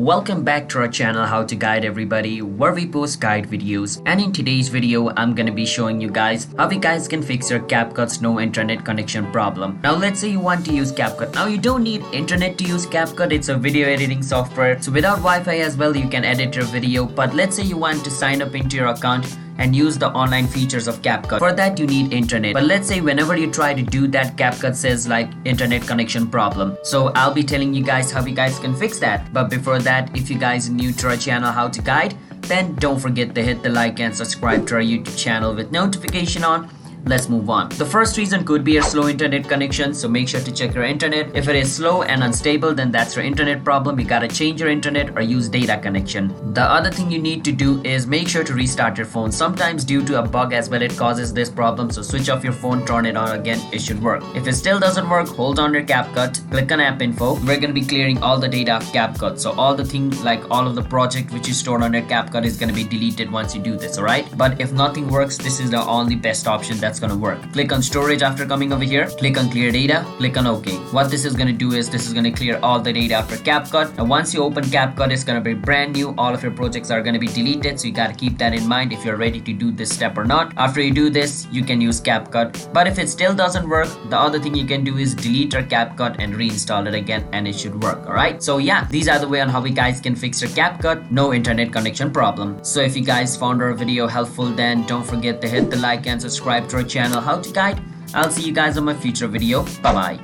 Welcome back to our channel How to Guide Everybody, where we post guide videos. And in today's video I'm gonna be showing you guys how you guys can fix your Capcut's no internet connection problem. Now let's say you want to use Capcut. Now you don't need internet to use Capcut. It's a video editing software, so without Wi-Fi as well you can edit your video. But let's say you want to sign up into your account and use the online features of Capcut. For that you need internet. But let's say whenever you try to do that, Capcut says like internet connection problem. So I'll be telling you guys how you guys can fix that. But before that, if you guys are new to our channel How to Guide, then don't forget to hit the like and subscribe to our YouTube channel with notification on. Let's move on. The first reason could be a slow internet connection, so make sure to check your internet. If it is slow and unstable, then that's your internet problem. You gotta change your internet or use data connection. The other thing you need to do is make sure to restart your phone. Sometimes due to a bug as well it causes this problem, so switch off your phone, turn it on again, it should work. If it still doesn't work, hold on your Capcut, click on app info. We're gonna be clearing all the data of Capcut, so all the things like all of the project which is stored on your Capcut is gonna be deleted once you do this, alright? But if nothing works, this is the only best option that's gonna work. Click on storage after coming over here, click on clear data, click on OK. What this is gonna do is this is gonna clear all the data after Capcut. And once you open Capcut, it's gonna be brand new. All of your projects are gonna be deleted, so you gotta keep that in mind if you're ready to do this step or not. After you do this, you can use Capcut. But if it still doesn't work, the other thing you can do is delete your Capcut and reinstall it again, and it should work. Alright, so yeah, these are the way on how we guys can fix your Capcut no internet connection problem. So if you guys found our video helpful, then don't forget to hit the like and subscribe to our channel How to Guide. I'll see you guys on my future video. Bye bye.